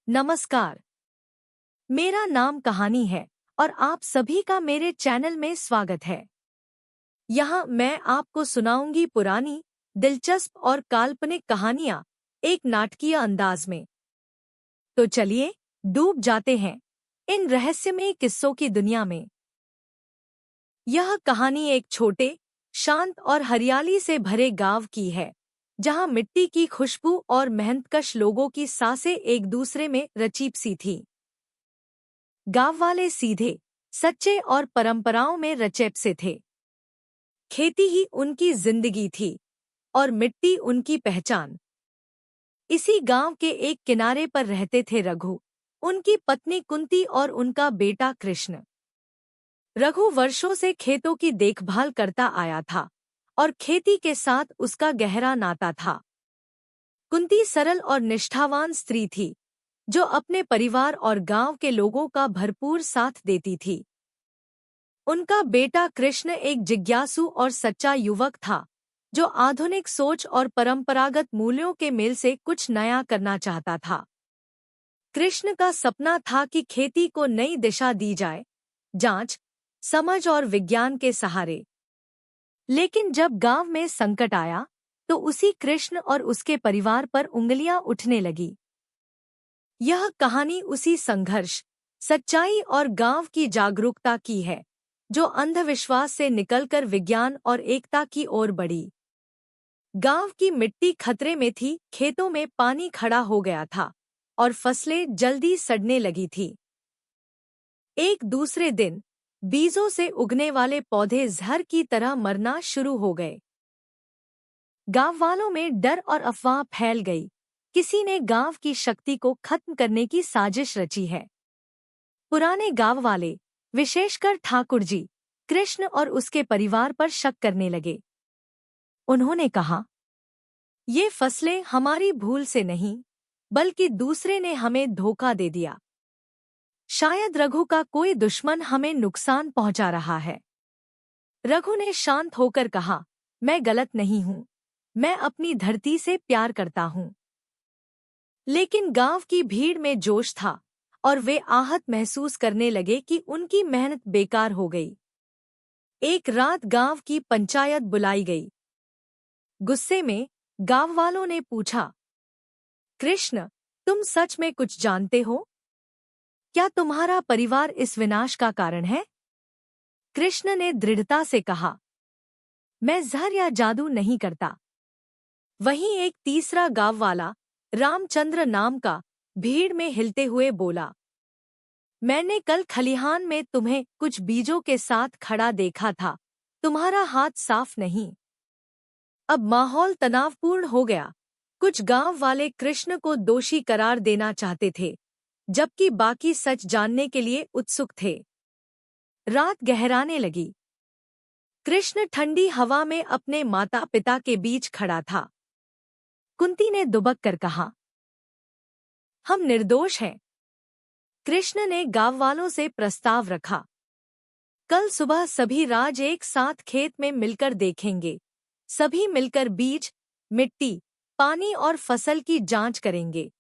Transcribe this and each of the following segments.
नमस्कार। मेरा नाम कहानी है और आप सभी का मेरे चैनल में स्वागत है। यहाँ मैं आपको सुनाऊंगी पुरानी, दिलचस्प और काल्पनिक कहानियाँ एक नाटकीय अंदाज में। तो चलिए डूब जाते हैं इन रहस्यमय किस्सों की दुनिया में। यह कहानी एक छोटे, शांत और हरियाली से भरे गांव की है, जहां मिट्टी की खुशबू और मेहनतकश लोगों की सांसें एक दूसरे में रचीप सी थी। गांव वाले सीधे, सच्चे और परंपराओं में रचेप से थे। खेती ही उनकी जिंदगी थी और मिट्टी उनकी पहचान। इसी गांव के एक किनारे पर रहते थे रघु, उनकी पत्नी कुंती और उनका बेटा कृष्ण। रघु वर्षों से खेतों की देखभाल करता आया था और खेती के साथ उसका गहरा नाता था। कुंती सरल और निष्ठावान स्त्री थी, जो अपने परिवार और गांव के लोगों का भरपूर साथ देती थी। उनका बेटा कृष्ण एक जिज्ञासु और सच्चा युवक था, जो आधुनिक सोच और परंपरागत मूल्यों के मेल से कुछ नया करना चाहता था। कृष्ण का सपना था कि खेती को नई दिशा दी जाए, जांच, समझ और विज्ञान के सहारे। लेकिन जब गांव में संकट आया, तो उसी कृष्ण और उसके परिवार पर उंगलियां उठने लगी। यह कहानी उसी संघर्ष, सच्चाई और गांव की जागरूकता की है, जो अंधविश्वास से निकलकर विज्ञान और एकता की ओर बढ़ी। गांव की मिट्टी खतरे में थी, खेतों में पानी खड़ा हो गया था और फसलें जल्दी सड़ने लगी थी। एक दूसरे दिन बीजों से उगने वाले पौधे जहर की तरह मरना शुरू हो गए। गांव वालों में डर और अफवाह फैल गई। किसी ने गांव की शक्ति को खत्म करने की साजिश रची है। पुराने गांव वाले, विशेषकर ठाकुर जी, कृष्ण और उसके परिवार पर शक करने लगे। उन्होंने कहा, ये फसलें हमारी भूल से नहीं, बल्कि दूसरे ने हमें धोखा दे दिया। शायद रघु का कोई दुश्मन हमें नुकसान पहुंचा रहा है। रघु ने शांत होकर कहा, मैं गलत नहीं हूं, मैं अपनी धरती से प्यार करता हूं। लेकिन गांव की भीड़ में जोश था और वे आहत महसूस करने लगे कि उनकी मेहनत बेकार हो गई। एक रात गांव की पंचायत बुलाई गई। गुस्से में गांव वालों ने पूछा, कृष्ण, तुम सच में कुछ जानते हो? क्या तुम्हारा परिवार इस विनाश का कारण है? कृष्ण ने दृढ़ता से कहा, मैं जहर या जादू नहीं करता। वहीं एक तीसरा गांव वाला, रामचंद्र नाम का, भीड़ में हिलते हुए बोला, मैंने कल खलिहान में तुम्हें कुछ बीजों के साथ खड़ा देखा था, तुम्हारा हाथ साफ नहीं। अब माहौल तनावपूर्ण हो गया। कुछ गांव वाले कृष्ण को दोषी करार देना चाहते थे, जबकि बाकी सच जानने के लिए उत्सुक थे। रात गहराने लगी। कृष्ण ठंडी हवा में अपने माता पिता के बीच खड़ा था। कुंती ने दुबक कर कहा, हम निर्दोष हैं। कृष्ण ने गांव वालों से प्रस्ताव रखा, कल सुबह सभी राज एक साथ खेत में मिलकर देखेंगे। सभी मिलकर बीज, मिट्टी, पानी और फसल की जांच करेंगे।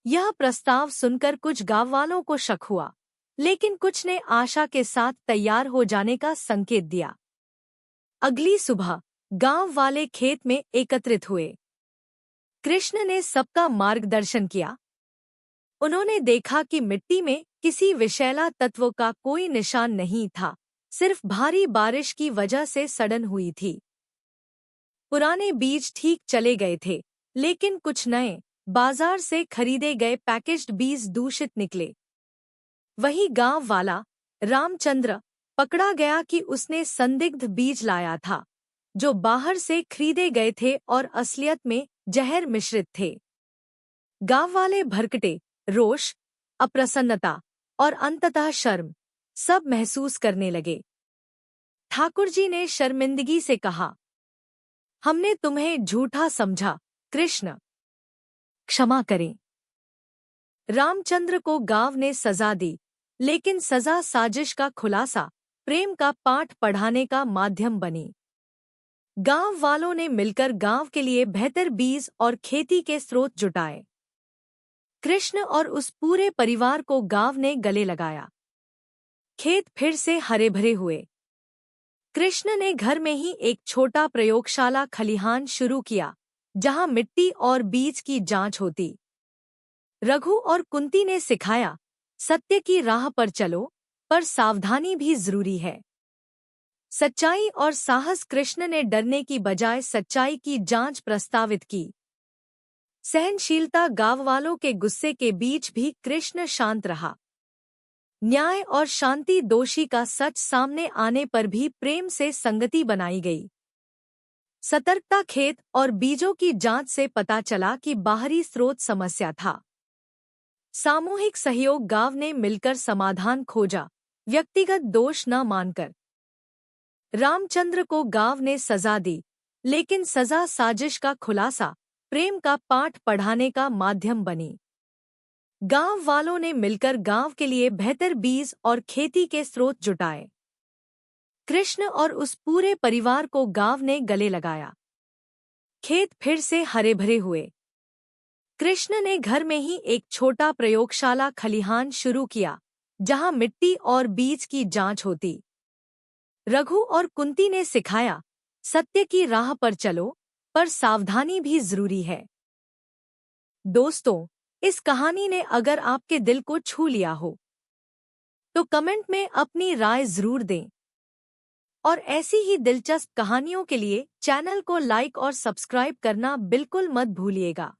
यह प्रस्ताव सुनकर कुछ गांव वालों को शक हुआ, लेकिन कुछ ने आशा के साथ तैयार हो जाने का संकेत दिया। अगली सुबह गांव वाले खेत में एकत्रित हुए। कृष्ण ने सबका मार्गदर्शन किया। उन्होंने देखा कि मिट्टी में किसी विषैला तत्व का कोई निशान नहीं था, सिर्फ भारी बारिश की वजह से सड़न हुई थी। पुराने बीज ठीक चले गए थे, लेकिन कुछ नए, बाजार से खरीदे गए पैकेज्ड बीज दूषित निकले। वही गांव वाला, रामचंद्र, पकड़ा गया कि उसने संदिग्ध बीज लाया था, जो बाहर से खरीदे गए थे और असलियत में जहर मिश्रित थे। गांव वाले भड़कटे, रोष, अप्रसन्नता और अंततः शर्म सब महसूस करने लगे। ठाकुर जी ने शर्मिंदगी से कहा, हमने तुम्हें झूठा समझा, कृष्ण, क्षमा करें। रामचंद्र को गांव ने सजा दी, लेकिन सजा साजिश का खुलासा, प्रेम का पाठ पढ़ाने का माध्यम बनी। गांव वालों ने मिलकर गांव के लिए बेहतर बीज और खेती के स्रोत जुटाए। कृष्ण और उस पूरे परिवार को गांव ने गले लगाया। खेत फिर से हरे भरे हुए। कृष्ण ने घर में ही एक छोटा प्रयोगशाला खलिहान शुरू किया, जहां मिट्टी और बीज की जांच होती। रघु और कुंती ने सिखाया, सत्य की राह पर चलो, पर सावधानी भी जरूरी है। सच्चाई और साहस। कृष्ण ने डरने की बजाय सच्चाई की जांच प्रस्तावित की। सहनशीलता। गांव वालों के गुस्से के बीच भी कृष्ण शांत रहा। न्याय और शांति। दोषी का सच सामने आने पर भी प्रेम से संगति बनाई गई। सतर्कता। खेत और बीजों की जांच से पता चला कि बाहरी स्रोत समस्या था। सामूहिक सहयोग। गांव ने मिलकर समाधान खोजा, व्यक्तिगत दोष न मानकर। रामचंद्र को गांव ने सजा दी, लेकिन सजा साजिश का खुलासा, प्रेम का पाठ पढ़ाने का माध्यम बनी। गांव वालों ने मिलकर गांव के लिए बेहतर बीज और खेती के स्रोत जुटाए। कृष्ण और उस पूरे परिवार को गांव ने गले लगाया। खेत फिर से हरे भरे हुए। कृष्ण ने घर में ही एक छोटा प्रयोगशाला खलिहान शुरू किया, जहां मिट्टी और बीज की जांच होती। रघु और कुंती ने सिखाया, सत्य की राह पर चलो, पर सावधानी भी जरूरी है। दोस्तों, इस कहानी ने अगर आपके दिल को छू लिया हो, तो कमेंट में अपनी राय जरूर दें। और ऐसी ही दिलचस्प कहानियों के लिए चैनल को लाइक और सब्सक्राइब करना बिल्कुल मत भूलिएगा।